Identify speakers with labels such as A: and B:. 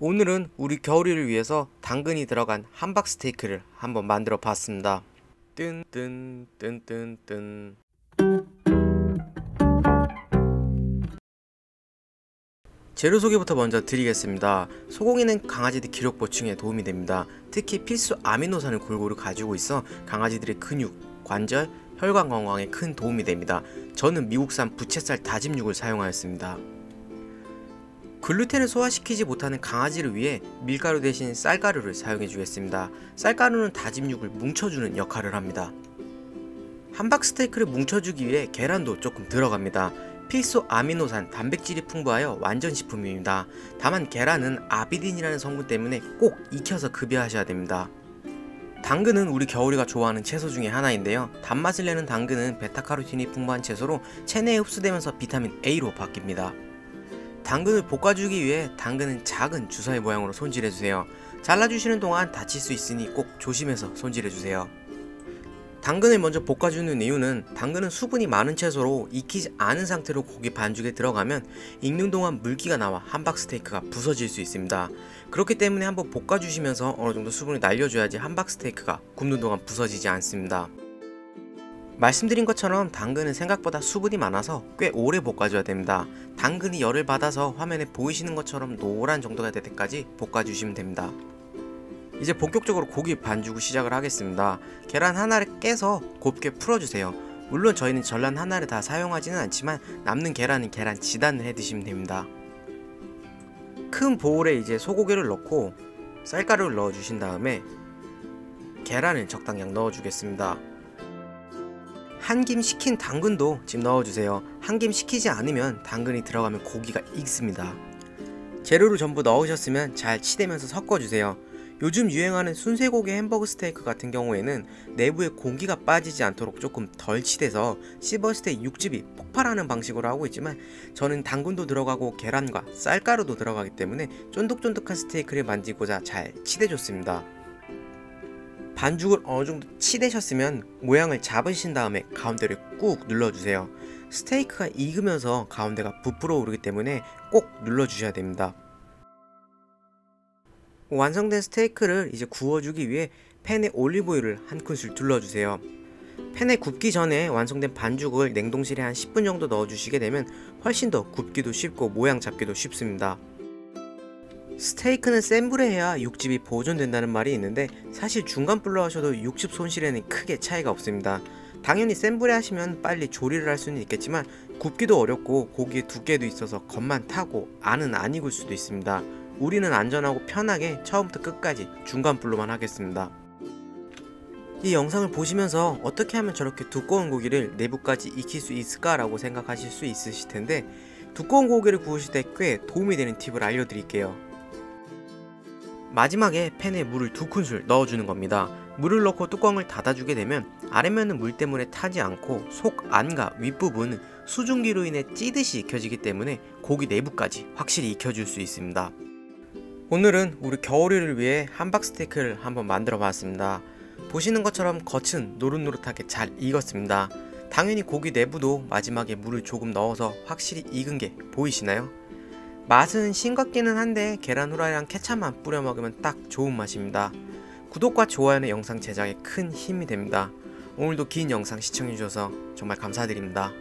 A: 오늘은 우리 겨울이를 위해서 당근이 들어간 함박 스테이크를 한번 만들어 봤습니다. 뜬뜬뜬뜬뜬. 재료 소개부터 먼저 드리겠습니다. 소고기는 강아지들 기력 보충에 도움이 됩니다. 특히 필수 아미노산을 골고루 가지고 있어 강아지들의 근육, 관절, 혈관 건강에 큰 도움이 됩니다. 저는 미국산 부채살 다짐 육을 사용하였습니다. 글루텐을 소화시키지 못하는 강아지를 위해 밀가루 대신 쌀가루를 사용해 주겠습니다. 쌀가루는 다짐 육을 뭉쳐주는 역할을 합니다. 함박 스테이크를 뭉쳐주기 위해 계란도 조금 들어갑니다. 필수 아미노산, 단백질이 풍부하여 완전식품입니다. 다만 계란은 아비딘이라는 성분 때문에 꼭 익혀서 급여하셔야 됩니다. 당근은 우리 겨울이가 좋아하는 채소 중에 하나인데요. 단맛을 내는 당근은 베타카로틴이 풍부한 채소로 체내에 흡수되면서 비타민 A로 바뀝니다. 당근을 볶아주기 위해 당근은 작은 주사위 모양으로 손질해주세요. 잘라주시는 동안 다칠 수 있으니 꼭 조심해서 손질해주세요. 당근을 먼저 볶아주는 이유는 당근은 수분이 많은 채소로 익히지 않은 상태로 고기 반죽에 들어가면 익는 동안 물기가 나와 함박 스테이크가 부서질 수 있습니다. 그렇기 때문에 한번 볶아주시면서 어느정도 수분을 날려줘야지 함박 스테이크가 굽는 동안 부서지지 않습니다. 말씀드린 것처럼 당근은 생각보다 수분이 많아서 꽤 오래 볶아줘야 됩니다. 당근이 열을 받아서 화면에 보이시는 것처럼 노란 정도가 될 때까지 볶아주시면 됩니다. 이제 본격적으로 고기 반죽을 시작을 하겠습니다. 계란 하나를 깨서 곱게 풀어주세요. 물론 저희는 전란 하나를 다 사용하지는 않지만 남는 계란은 계란 지단을 해 드시면 됩니다. 큰 보울에 이제 소고기를 넣고 쌀가루를 넣어 주신 다음에 계란을 적당량 넣어 주겠습니다. 한 김 식힌 당근도 지금 넣어주세요. 한 김 식히지 않으면 당근이 들어가면 고기가 익습니다. 재료를 전부 넣으셨으면 잘 치대면서 섞어주세요. 요즘 유행하는 순쇠고기 햄버거 스테이크 같은 경우에는 내부에 고기가 빠지지 않도록 조금 덜 치대서 씹었을 때 육즙이 폭발하는 방식으로 하고 있지만 저는 당근도 들어가고 계란과 쌀가루도 들어가기 때문에 쫀득쫀득한 스테이크를 만들고자 잘 치대줬습니다. 반죽을 어느정도 치대셨으면 모양을 잡으신 다음에 가운데를 꾹 눌러주세요. 스테이크가 익으면서 가운데가 부풀어 오르기 때문에 꼭 눌러주셔야 됩니다. 완성된 스테이크를 이제 구워주기 위해 팬에 올리브오일을 한 큰술 둘러주세요. 팬에 굽기 전에 완성된 반죽을 냉동실에 한 10분 정도 넣어주시게 되면 훨씬 더 굽기도 쉽고 모양 잡기도 쉽습니다. 스테이크는 센 불에 해야 육즙이 보존된다는 말이 있는데 사실 중간 불로 하셔도 육즙 손실에는 크게 차이가 없습니다. 당연히 센 불에 하시면 빨리 조리를 할 수는 있겠지만 굽기도 어렵고 고기의 두께도 있어서 겉만 타고 안은 안 익을 수도 있습니다. 우리는 안전하고 편하게 처음부터 끝까지 중간 불로만 하겠습니다. 이 영상을 보시면서 어떻게 하면 저렇게 두꺼운 고기를 내부까지 익힐 수 있을까 라고 생각하실 수 있으실 텐데 두꺼운 고기를 구우실 때 꽤 도움이 되는 팁을 알려드릴게요. 마지막에 팬에 물을 2큰술 넣어주는 겁니다. 물을 넣고 뚜껑을 닫아주게 되면 아래면은 물 때문에 타지 않고 속 안과 윗부분은 수증기로 인해 찌듯이 익혀지기 때문에 고기 내부까지 확실히 익혀줄 수 있습니다. 오늘은 우리 겨울이를 위해 함박 스테이크를 한번 만들어 봤습니다. 보시는 것처럼 겉은 노릇노릇하게 잘 익었습니다. 당연히 고기 내부도 마지막에 물을 조금 넣어서 확실히 익은 게 보이시나요? 맛은 싱겁기는 한데 계란 후라이랑 케찹만 뿌려 먹으면 딱 좋은 맛입니다. 구독과 좋아요는 영상 제작에 큰 힘이 됩니다. 오늘도 긴 영상 시청해주셔서 정말 감사드립니다.